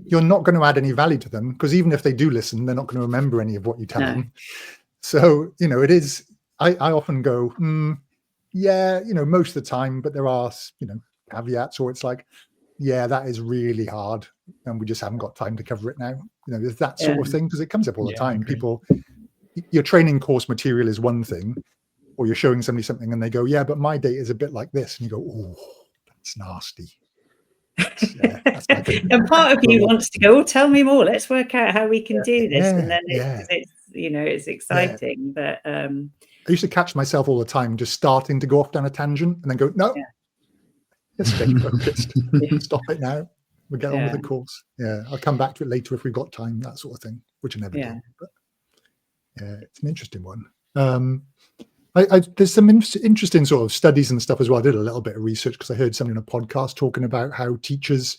you're not going to add any value to them, because even if they do listen, they're not going to remember any of what you tell them. So, it is, I often go, most of the time, but there are, caveats, or it's like, that is really hard and we just haven't got time to cover it now. There's that sort of thing, because it comes up all the time. People, your training course material is one thing, or you're showing somebody something and they go, but my data is a bit like this. And you go, oh, that's nasty. That's like and part of you wants to go, tell me more. Let's work out how we can do this. And then it's exciting. But I used to catch myself all the time just starting to go off down a tangent and then go, no, let's stay focused. Stop it now. We'll get on with the course. I'll come back to it later if we've got time, that sort of thing, which I never do. But it's an interesting one. There's some interesting sort of studies and stuff as well. I did a little bit of research because I heard something on a podcast talking about how teachers,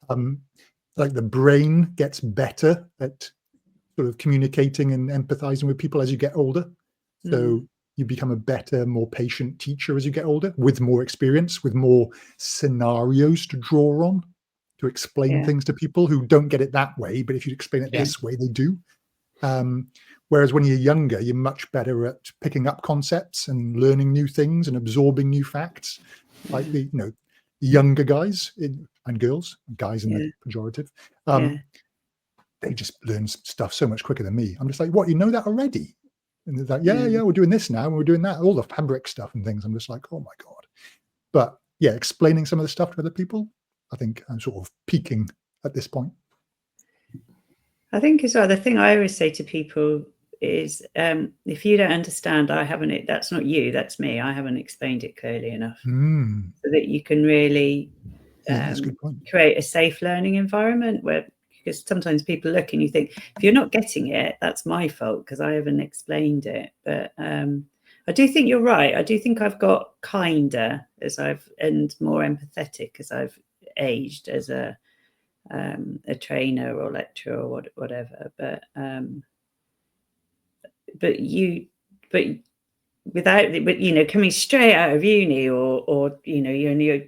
like the brain gets better at sort of communicating and empathizing with people as you get older. So you become a better, more patient teacher as you get older, with more experience, with more scenarios to draw on to explain things to people who don't get it that way. But if you explain it this way, they do. Whereas when you're younger, you're much better at picking up concepts and learning new things and absorbing new facts. Like the younger guys and girls, guys in the pejorative, they just learn stuff so much quicker than me. I'm just like, what, you know that already? And they're like, we're doing this now, and we're doing that, all the fabric stuff and things. I'm just like, oh my God. But explaining some of the stuff to other people, I think I'm sort of peaking at this point. I think as well, the thing I always say to people is, if you don't understand, that's not you, that's me. I haven't explained it clearly enough so that you can really that's a good point. Create a safe learning environment because sometimes people look and you think, if you're not getting it, that's my fault because I haven't explained it. But I do think you're right. I do think I've got kinder and more empathetic as I've aged as a trainer or lecturer or whatever, but coming straight out of uni or you're in your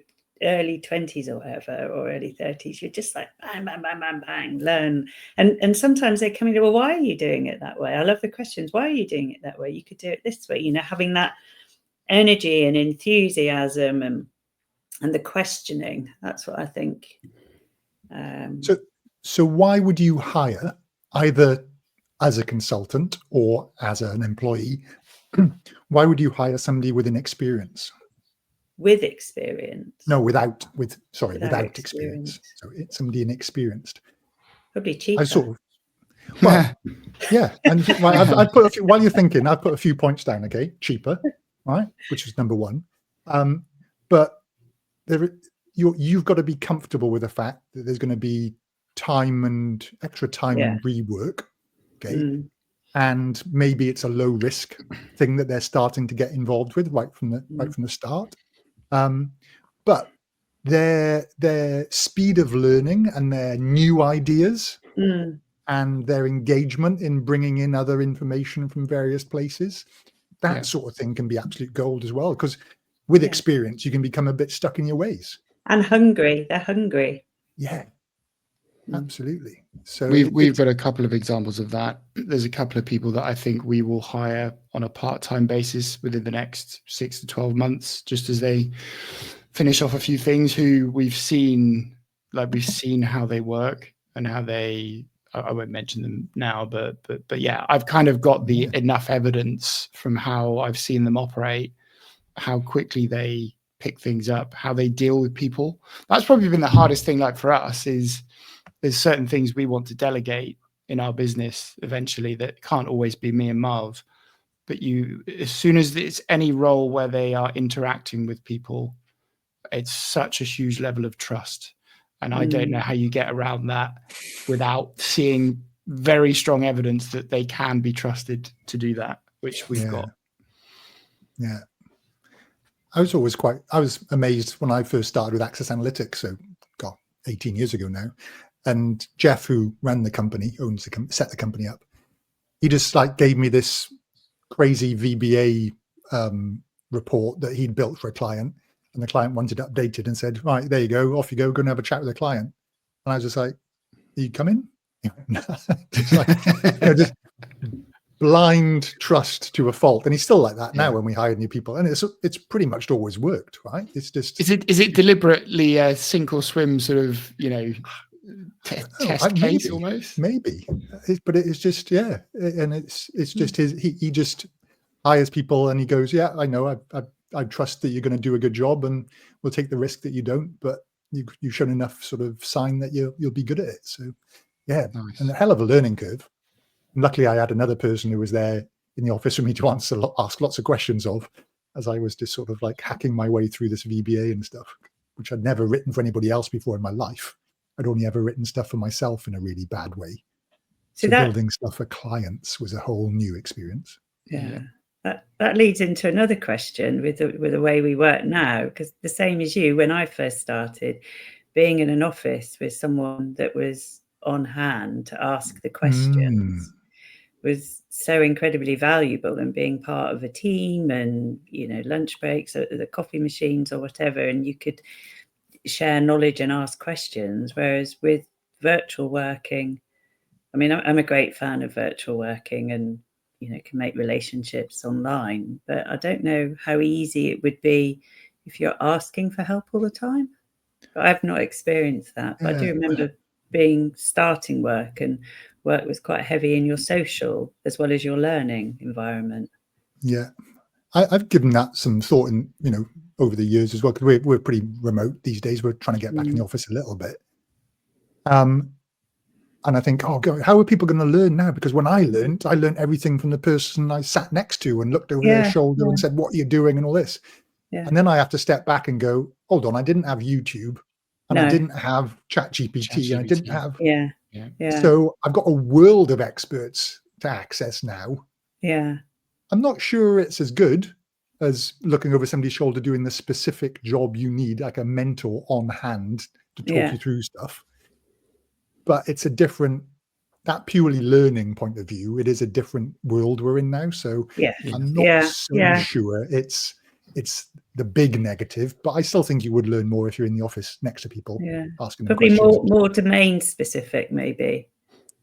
early 20s or whatever, or early 30s, you're just like bang, bang, bang, bang, bang, learn. And sometimes they come in, well, why are you doing it that way? I love the questions. Why are you doing it that way? You could do it this way, having that energy and enthusiasm and the questioning. That's what I think. So why would you hire either as a consultant or as an employee, why would you hire somebody with experience? With experience? No, without experience. So it's somebody inexperienced. Probably cheaper. I sort of, well, yeah. And I've put a few, while you're thinking, I've put a few points down. Okay, cheaper, right? Which is number one. But you've got to be comfortable with the fact that there's going to be extra time and rework. Okay. And maybe it's a low risk thing that they're starting to get involved with right from the start. But their speed of learning and their new ideas and their engagement in bringing in other information from various places, that sort of thing can be absolute gold as well. Because with experience, you can become a bit stuck in your ways. And hungry. They're hungry. Yeah, absolutely. So we've got a couple of examples of that. There's a couple of people that I think we will hire on a part-time basis within the next 6 to 12 months, just as they finish off a few things, who we've seen how they work and how I won't mention them now, but yeah, I've kind of got enough evidence from how I've seen them operate, how quickly they pick things up, how they deal with people. That's probably been the hardest thing, like for us, is there's certain things we want to delegate in our business eventually that can't always be me and Marv. But as soon as it's any role where they are interacting with people, it's such a huge level of trust. And I don't know how you get around that without seeing very strong evidence that they can be trusted to do that, which we've got. Yeah. I was amazed when I first started with Access Analytics. So, 18 years ago now. And Jeff, who ran the company, set the company up, he just gave me this crazy VBA report that he'd built for a client, and the client wanted it updated and said, right, there you go, off you go and have a chat with the client. And I was just like, are you coming? Just blind trust to a fault. And he's still like that now when we hire new people. And it's pretty much always worked, right? It's just... Is it deliberately a sink or swim sort of, test case almost? Maybe. But it's just, and it's just he just hires people and he goes, yeah, I know, I trust that you're going to do a good job and we'll take the risk that you don't, but you've shown enough sort of sign that you'll be good at it. So nice. And a hell of a learning curve. And luckily I had another person who was there in the office for me to ask lots of questions of, as I was just sort of hacking my way through this VBA and stuff, which I'd never written for anybody else before in my life. I'd only ever written stuff for myself in a really bad way. So building stuff for clients was a whole new experience. Yeah. That leads into another question with the way we work now, because the same as you, when I first started, being in an office with someone that was on hand to ask the questions was so incredibly valuable, and being part of a team and, lunch breaks at the coffee machines or whatever, and you could share knowledge and ask questions. Whereas with virtual working, I mean, I'm a great fan of virtual working and, can make relationships online, but I don't know how easy it would be if you're asking for help all the time. But I've not experienced that. But I do remember starting work, and work was quite heavy in your social as well as your learning environment. Yeah. I've given that some thought in, over the years as well, because we're pretty remote these days. We're trying to get back in the office a little bit. And I think, oh God, how are people going to learn now? Because when I learned everything from the person I sat next to and looked over their shoulder and said, what are you doing? And all this. Yeah. And then I have to step back and go, hold on, I didn't have YouTube and I didn't have ChatGPT and I didn't have. Yeah. So I've got a world of experts to access now. Yeah. I'm not sure it's as good as looking over somebody's shoulder doing the specific job you need, like a mentor on hand to talk you through stuff. But it's a different, that purely learning point of view, it is a different world we're in now. So I'm not so sure it's the big negative, but I still think you would learn more if you're in the office next to people asking them questions. Probably more domain specific, maybe.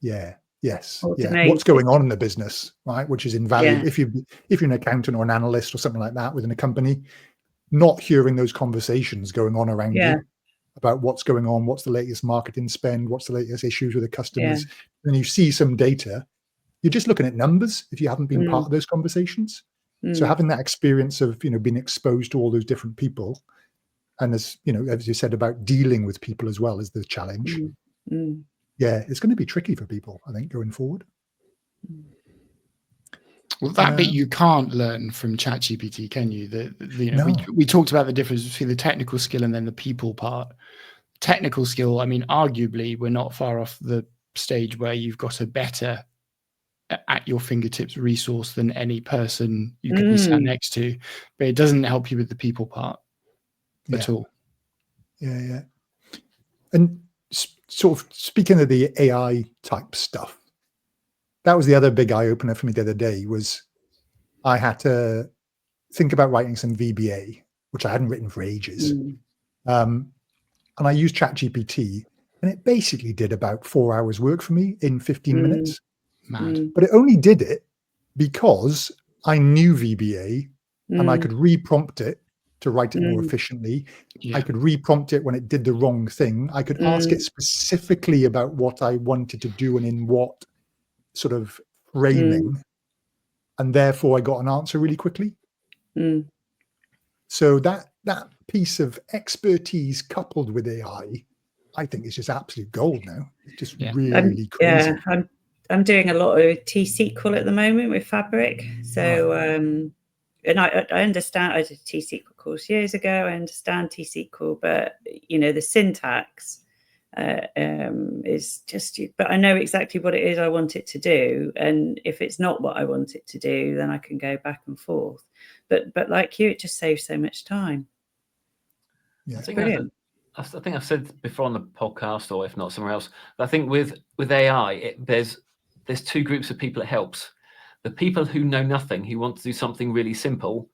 Yeah. Yes. What's going on in the business, right? Which is invaluable. If you're an accountant or an analyst or something like that within a company, not hearing those conversations going on around you about what's going on, what's the latest marketing spend, what's the latest issues with the customers. And you see some data you're just looking at numbers if you haven't been part of those conversations. So having that experience of, being exposed to all those different people, and as you said about dealing with people as well as the challenge. Yeah, it's going to be tricky for people, I think, going forward. Well, that bit you can't learn from ChatGPT, can you? No. We talked about the difference between the technical skill and then the people part. Technical skill, I mean, arguably, we're not far off the stage where you've got a better at your fingertips resource than any person you could be sat next to, but it doesn't help you with the people part at all. Yeah. And sort of speaking of the AI type stuff, that was the other big eye opener for me the other day. Was I had to think about writing some VBA, which I hadn't written for ages. And I used ChatGPT, and it basically did about 4 hours work for me in 15 minutes. Mad. But it only did it because I knew VBA and I could re-prompt it to write it more efficiently. I could re-prompt it when it did the wrong thing. I could ask it specifically about what I wanted to do and in what sort of framing. And therefore I got an answer really quickly. So that piece of expertise coupled with AI, I think is just absolute gold now. It's just really crazy. Yeah, I'm doing a lot of T-SQL at the moment with Fabric. So, and I understand, I did a T-SQL course years ago. I understand T-SQL, but, the syntax is just, but I know exactly what it is I want it to do. And if it's not what I want it to do, then I can go back and forth. But like you, it just saves so much time. Yeah, it's brilliant. I think I've said before on the podcast, or if not somewhere else, but I think with AI, there's two groups of people it helps. The people who know nothing, who want to do something really simple,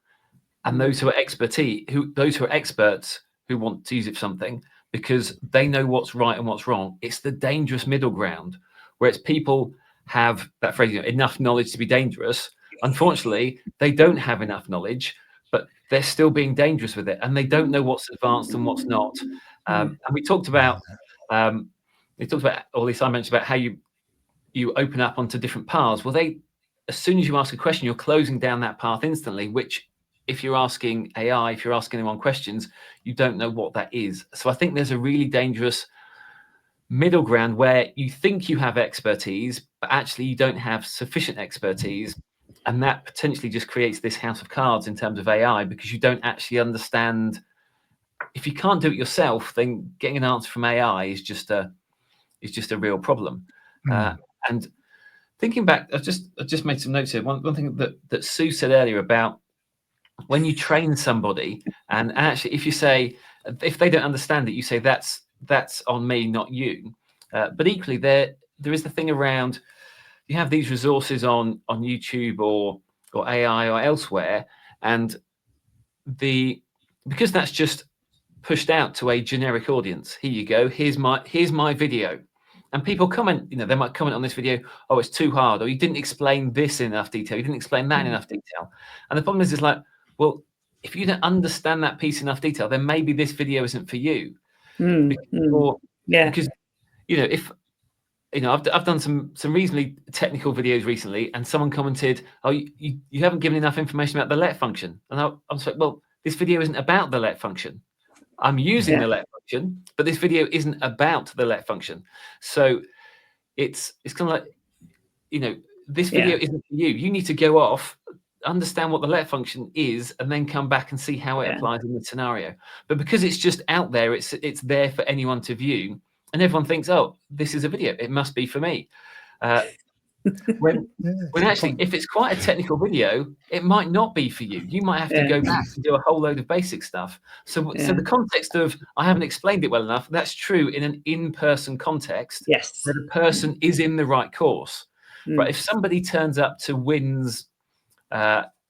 and those who are experts who want to use it for something because they know what's right and what's wrong. It's the dangerous middle ground where it's people have that phrase, enough knowledge to be dangerous. Unfortunately, they don't have enough knowledge, but they're still being dangerous with it, and they don't know what's advanced and what's not. And we talked about, or at least I mentioned about how you open up onto different paths. Well, as soon as you ask a question, you're closing down that path instantly, which if you're asking AI, if you're asking anyone questions, you don't know what that is. So I think there's a really dangerous middle ground where you think you have expertise, but actually you don't have sufficient expertise. And that potentially just creates this house of cards in terms of AI, because you don't actually understand. If you can't do it yourself, then getting an answer from AI is just a real problem. And thinking back, I've just made some notes here. One thing that Sue said earlier about when you train somebody, and actually if you say, if they don't understand it, you say that's on me, not you. But equally, there is the thing around, you have these resources on YouTube or AI or elsewhere, and because that's just pushed out to a generic audience. Here you go. Here's my video. And people comment, they might comment on this video, oh, it's too hard, or you didn't explain this in enough detail, you didn't explain that in enough detail. And the problem is, it's like, well, if you don't understand that piece in enough detail, then maybe this video isn't for you. Because, if, I've done some reasonably technical videos recently, and someone commented, oh, you haven't given enough information about the let function. And I'm like, well, this video isn't about the let function. I'm using the let function, but this video isn't about the let function. So it's kind of like, this video isn't for you. You need to go off, understand what the let function is, and then come back and see how it applies in the scenario. But because it's just out there, it's there for anyone to view, and everyone thinks, oh, this is a video, it must be for me. When actually, if it's quite a technical video, it might not be for you. You might have to go back and do a whole load of basic stuff. So the context of, I haven't explained it well enough, that's true in an in-person context. Yes. Where the person is in the right course. Right? If somebody turns up to Wynn's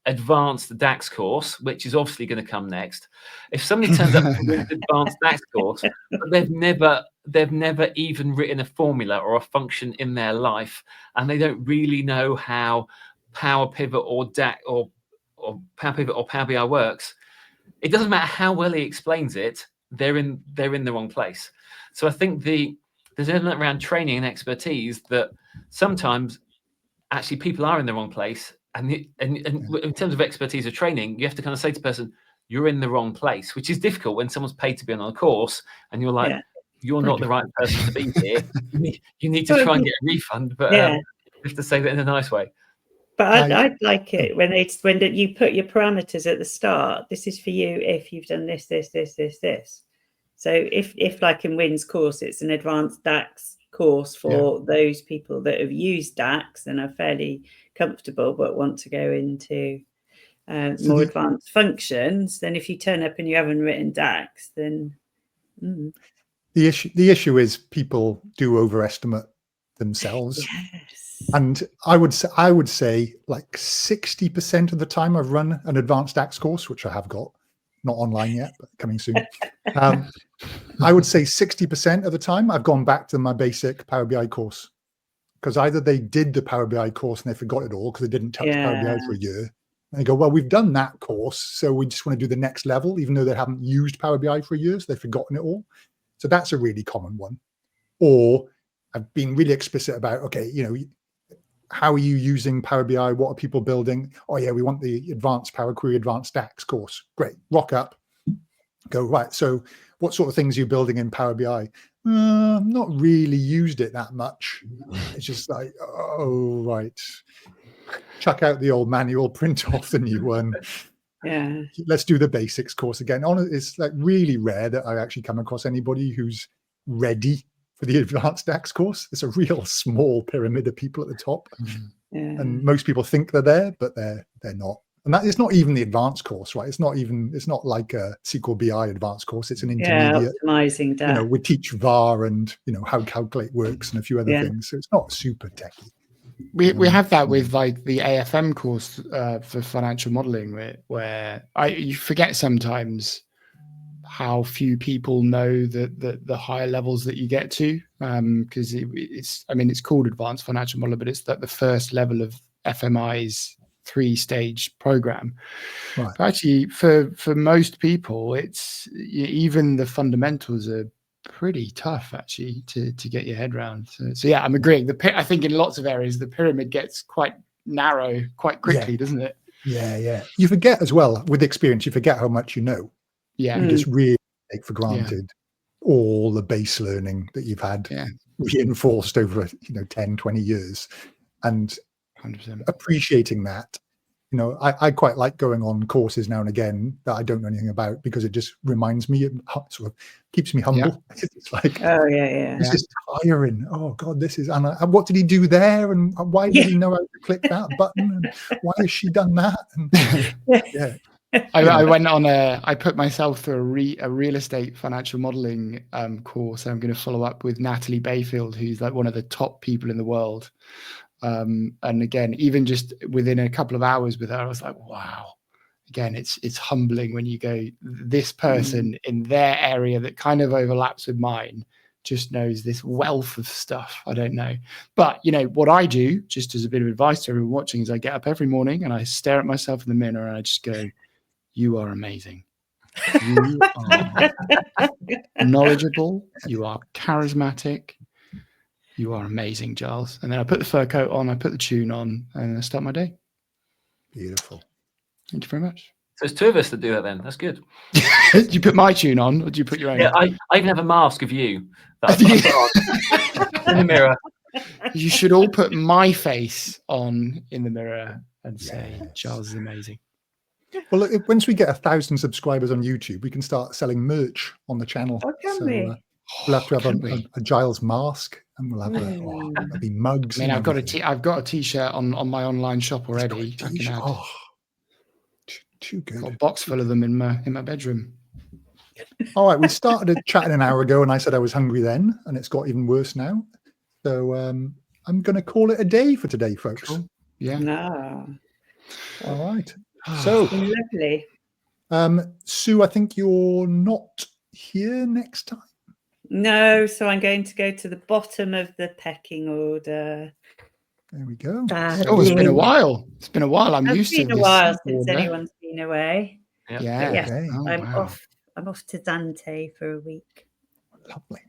advanced DAX course, which is obviously going to come next, if somebody turns up to Wynn's advanced DAX course, but they've never even written a formula or a function in their life, and they don't really know how Power Pivot or DAX or Power Pivot or Power BI works, it doesn't matter how well he explains it, they're in the wrong place. So I think there's an element around training and expertise that sometimes actually people are in the wrong place. And in terms of expertise or training, you have to kind of say to the person, you're in the wrong place, which is difficult when someone's paid to be on a course and you're like, you're not the right person to be here. You need to try and get a refund, but you have to say that in a nice way. But I'd like it when you put your parameters at the start. This is for you if you've done this. So if like in Wynn's course, it's an advanced DAX course for those people that have used DAX and are fairly comfortable but want to go into more advanced functions, then if you turn up and you haven't written DAX, then the issue is people do overestimate themselves. And I would say like 60% of the time I've run an advanced DAX course, which I have got, not online yet, but coming soon. I would say 60% of the time I've gone back to my basic Power BI course, because either they did the Power BI course and they forgot it all because they didn't touch Power BI for a year. And they go, well, we've done that course, so we just want to do the next level, even though they haven't used Power BI for a year, so they've forgotten it all. So that's a really common one. Or I've been really explicit about, okay, how are you using Power BI? What are people building? Oh yeah, we want the advanced Power Query, advanced DAX course. Great, rock up, go, right. So what sort of things are you building in Power BI? Not really used it that much. It's just like, oh, right. Chuck out the old manual, print off the new one. Yeah. Let's do the basics course again. It's like really rare that I actually come across anybody who's ready for the advanced DAX course. It's a real small pyramid of people at the top. And most people think they're there, but they're not. And that is not even the advanced course, right? It's not like a SQL BI advanced course. It's an intermediate. Optimizing that. We teach VAR and how calculate works and a few other things. So it's not super techy. We have that with like the AFM course for financial modeling, where you forget sometimes how few people know the higher levels that you get to, because it's called advanced financial modeling, but it's the first level of FMI's 3-stage program. Right. But actually, for most people, it's even the fundamentals are pretty tough actually to get your head around. So yeah, I'm agreeing. I think in lots of areas the pyramid gets quite narrow quite quickly, doesn't it? Yeah. You forget as well with experience. You forget how much you know. Yeah, you just really take for granted all the base learning that you've had reinforced over 10, 20 years, and 100%. Appreciating that. I quite like going on courses now and again that I don't know anything about, because it just reminds me, it sort of keeps me humble. It's like, it's just tiring. Oh God, this is Anna. What did he do there? And why did he know how to click that button? And why has she done that? And I went on I put myself through a real estate financial modeling course. I'm going to follow up with Natalie Bayfield, who's like one of the top people in the world. And again, even just within a couple of hours with her, I was like, wow. Again, it's humbling when you go, this person in their area that kind of overlaps with mine just knows this wealth of stuff. I don't know. But, what I do, just as a bit of advice to everyone watching, is I get up every morning and I stare at myself in the mirror and I just go, you are amazing. You are knowledgeable. You are charismatic. You are amazing, Giles. And then I put the fur coat on, I put the tune on, and I start my day. Beautiful. Thank you very much. So it's two of us that do that then. That's good. Do you put my tune on, or do you put your own? Yeah, I even have a mask of you that I put on in the mirror. You should all put my face on in the mirror and say, Giles is amazing. Well, look, once we get 1,000 subscribers on YouTube, we can start selling merch on the channel. Oh, can we? We'll have to have a Giles mask, and we'll have there'll be mugs. I mean, I've got a t-shirt on my online shop already. Too good. Got a box full of them in my bedroom. All right, we started chatting an hour ago, and I said I was hungry then, and it's got even worse now. So I'm going to call it a day for today, folks. Cool. Yeah. No. All right. So lovely. Sue, I think you're not here next time. No, so I'm going to go to the bottom of the pecking order. There we go. It's been a while. It's been a while. I'm used to this. It's been a while since anyone's been away. Yeah. Yes, okay. I'm off to Dante for a week. Lovely.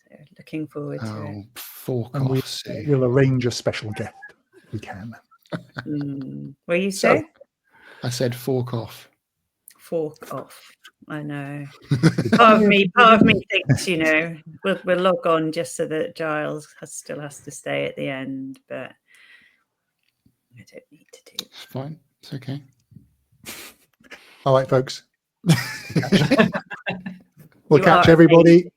So looking forward to it. Fork off. We'll arrange a special guest. We can. What you say? So, I said fork off. Fork off. I know. Part of me thinks, we'll log on just so that Giles still has to stay at the end, but I don't need to do. It's fine. It's okay. All right, folks. We'll catch everybody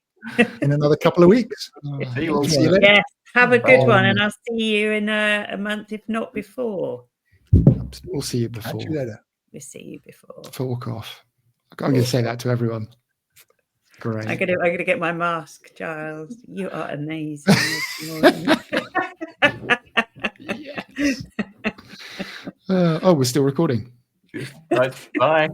in another couple of weeks. See you later. Yes, have a good one, and I'll see you in a month, if not before. We'll see you before. Catch you later. We'll see you before. Fork off. I'm going to say that to everyone. Great. I'm gonna get my mask, Giles. You are amazing. We're still recording. Bye.